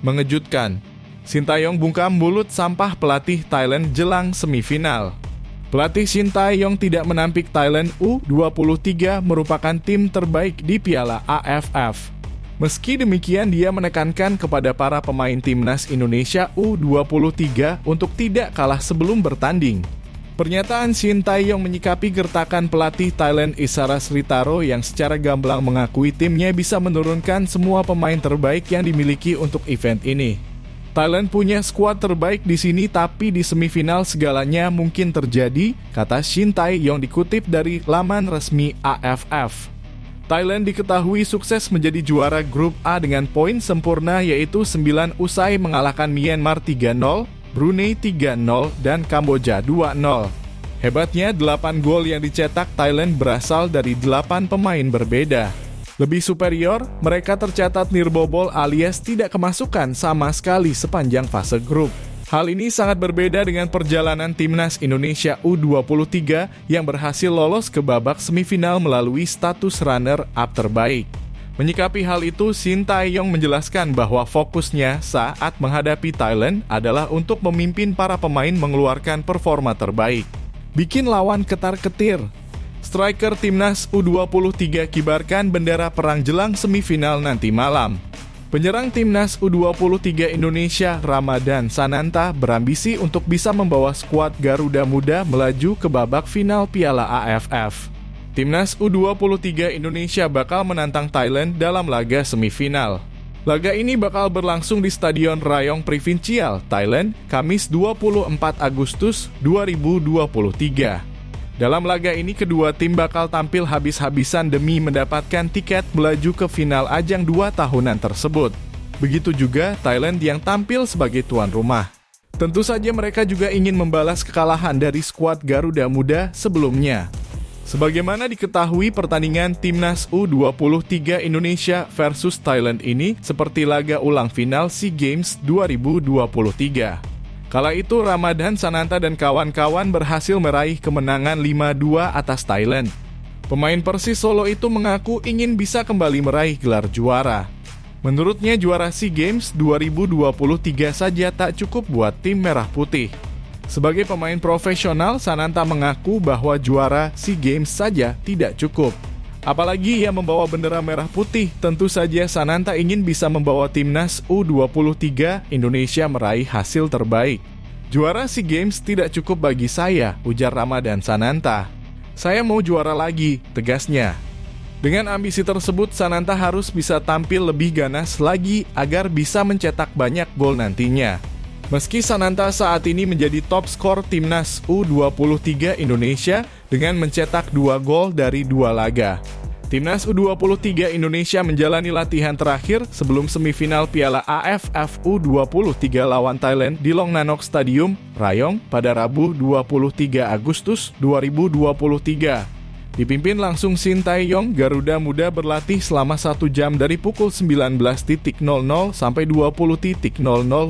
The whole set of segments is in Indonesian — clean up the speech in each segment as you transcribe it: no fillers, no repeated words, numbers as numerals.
Mengejutkan, Sintayong bungkam mulut sampah pelatih Thailand jelang semifinal. Pelatih Sintayong tidak menampik Thailand U23 merupakan tim terbaik di Piala AFF. Meski demikian, dia menekankan kepada para pemain timnas Indonesia U23 untuk tidak kalah sebelum bertanding. Pernyataan Sintayong menyikapi gertakan pelatih Thailand Isara Sritaro yang secara gamblang mengakui timnya bisa menurunkan semua pemain terbaik yang dimiliki untuk event ini. Thailand punya skuad terbaik di sini, tapi di semifinal segalanya mungkin terjadi, kata Sintayong dikutip dari laman resmi AFF. Thailand diketahui sukses menjadi juara grup A dengan poin sempurna yaitu 9 usai mengalahkan Myanmar 3-0, Brunei 3-0, dan Kamboja 2-0. Hebatnya 8 gol yang dicetak Thailand berasal dari 8 pemain berbeda. Lebih superior, mereka tercatat nirbobol alias tidak kemasukan sama sekali sepanjang fase grup. Hal ini sangat berbeda dengan perjalanan timnas Indonesia U23 yang berhasil lolos ke babak semifinal melalui status runner-up terbaik. Menyikapi hal itu, Sintayong menjelaskan bahwa fokusnya saat menghadapi Thailand adalah untuk memimpin para pemain mengeluarkan performa terbaik. Bikin lawan ketar-ketir. Striker timnas U23 kibarkan bendera perang jelang semifinal nanti malam. Penyerang timnas U23 Indonesia Ramadan Sananta berambisi untuk bisa membawa skuad Garuda Muda melaju ke babak final Piala AFF. Timnas U23 Indonesia bakal menantang Thailand dalam laga semifinal. Laga ini bakal berlangsung di Stadion Rayong Provincial, Thailand, Kamis 24 Agustus 2023. Dalam laga ini, kedua tim bakal tampil habis-habisan demi mendapatkan tiket melaju ke final ajang 2 tahunan tersebut. Begitu juga Thailand yang tampil sebagai tuan rumah. Tentu saja mereka juga ingin membalas kekalahan dari skuad Garuda Muda sebelumnya. Sebagaimana diketahui, pertandingan timnas U23 Indonesia versus Thailand ini seperti laga ulang final SEA Games 2023. Kala itu Ramadan Sananta dan kawan-kawan berhasil meraih kemenangan 5-2 atas Thailand. Pemain Persis Solo itu mengaku ingin bisa kembali meraih gelar juara. Menurutnya juara SEA Games 2023 saja tak cukup buat tim merah putih. Sebagai pemain profesional, Sananta mengaku bahwa juara SEA Games saja tidak cukup. Apalagi ia membawa bendera merah putih, tentu saja Sananta ingin bisa membawa timnas U23 Indonesia meraih hasil terbaik. Juara SEA Games tidak cukup bagi saya, ujar Ramadan Sananta. Saya mau juara lagi, tegasnya. Dengan ambisi tersebut, Sananta harus bisa tampil lebih ganas lagi agar bisa mencetak banyak gol nantinya. Meski Sananta saat ini menjadi top skor timnas U23 Indonesia dengan mencetak 2 gol dari 2 laga. Timnas U23 Indonesia menjalani latihan terakhir sebelum semifinal Piala AFF U23 lawan Thailand di Long Nanok Stadium, Rayong, pada Rabu 23 Agustus 2023. Dipimpin langsung Sintayong, Garuda Muda berlatih selama 1 jam dari pukul 19.00 sampai 20.00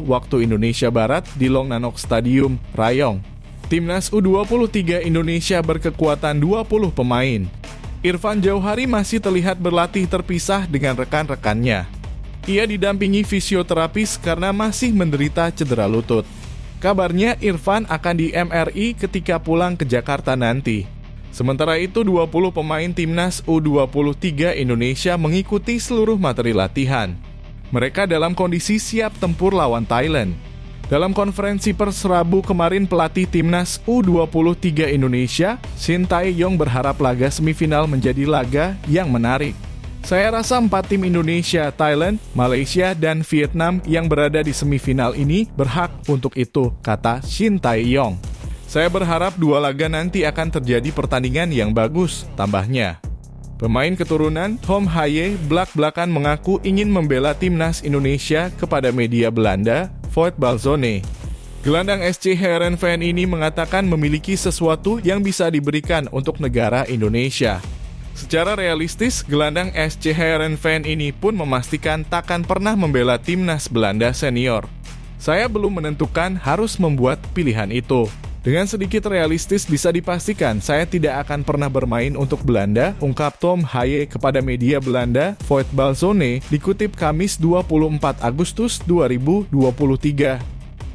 waktu Indonesia Barat di Long Nanok Stadium, Rayong. Timnas U23 Indonesia berkekuatan 20 pemain. Irfan Jauhari masih terlihat berlatih terpisah dengan rekan-rekannya. Ia didampingi fisioterapis karena masih menderita cedera lutut. Kabarnya Irfan akan di MRI ketika pulang ke Jakarta nanti. Sementara itu 20 pemain timnas U23 Indonesia mengikuti seluruh materi latihan. Mereka dalam kondisi siap tempur lawan Thailand. Dalam konferensi pers Rabu kemarin, pelatih timnas U23 Indonesia, Sintayong berharap laga semifinal menjadi laga yang menarik. Saya rasa 4 tim Indonesia, Thailand, Malaysia, dan Vietnam yang berada di semifinal ini berhak untuk itu, kata Sintayong. Saya berharap 2 laga nanti akan terjadi pertandingan yang bagus, tambahnya. Pemain keturunan Tom Haye belak-belakan mengaku ingin membela timnas Indonesia kepada media Belanda, Voet Balzone. Gelandang SC Heerenveen ini mengatakan memiliki sesuatu yang bisa diberikan untuk negara Indonesia. Secara realistis, gelandang SC Heerenveen ini pun memastikan takkan pernah membela timnas Belanda senior. Saya belum menentukan harus membuat pilihan itu. Dengan sedikit realistis bisa dipastikan saya tidak akan pernah bermain untuk Belanda, ungkap Tom Haye kepada media Belanda, Voetbalzone, dikutip Kamis 24 Agustus 2023.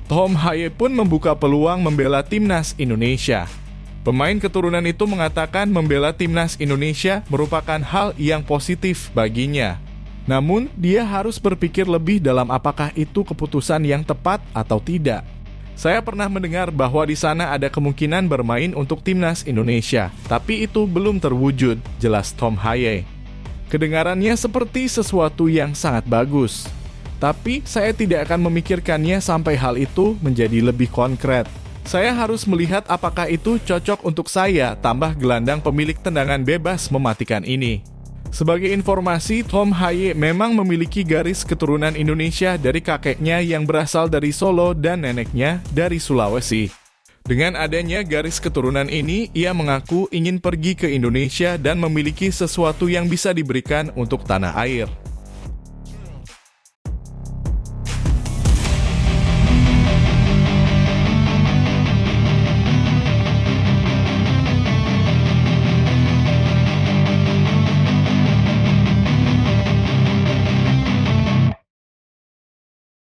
Tom Haye pun membuka peluang membela timnas Indonesia. Pemain keturunan itu mengatakan membela timnas Indonesia merupakan hal yang positif baginya. Namun, dia harus berpikir lebih dalam apakah itu keputusan yang tepat atau tidak. Saya pernah mendengar bahwa di sana ada kemungkinan bermain untuk timnas Indonesia, tapi itu belum terwujud, jelas Tom Haye. Kedengarannya seperti sesuatu yang sangat bagus, tapi saya tidak akan memikirkannya sampai hal itu menjadi lebih konkret. Saya harus melihat apakah itu cocok untuk saya, tambah gelandang pemilik tendangan bebas mematikan ini. Sebagai informasi, Tom Haye memang memiliki garis keturunan Indonesia dari kakeknya yang berasal dari Solo dan neneknya dari Sulawesi. Dengan adanya garis keturunan ini, ia mengaku ingin pergi ke Indonesia dan memiliki sesuatu yang bisa diberikan untuk tanah air.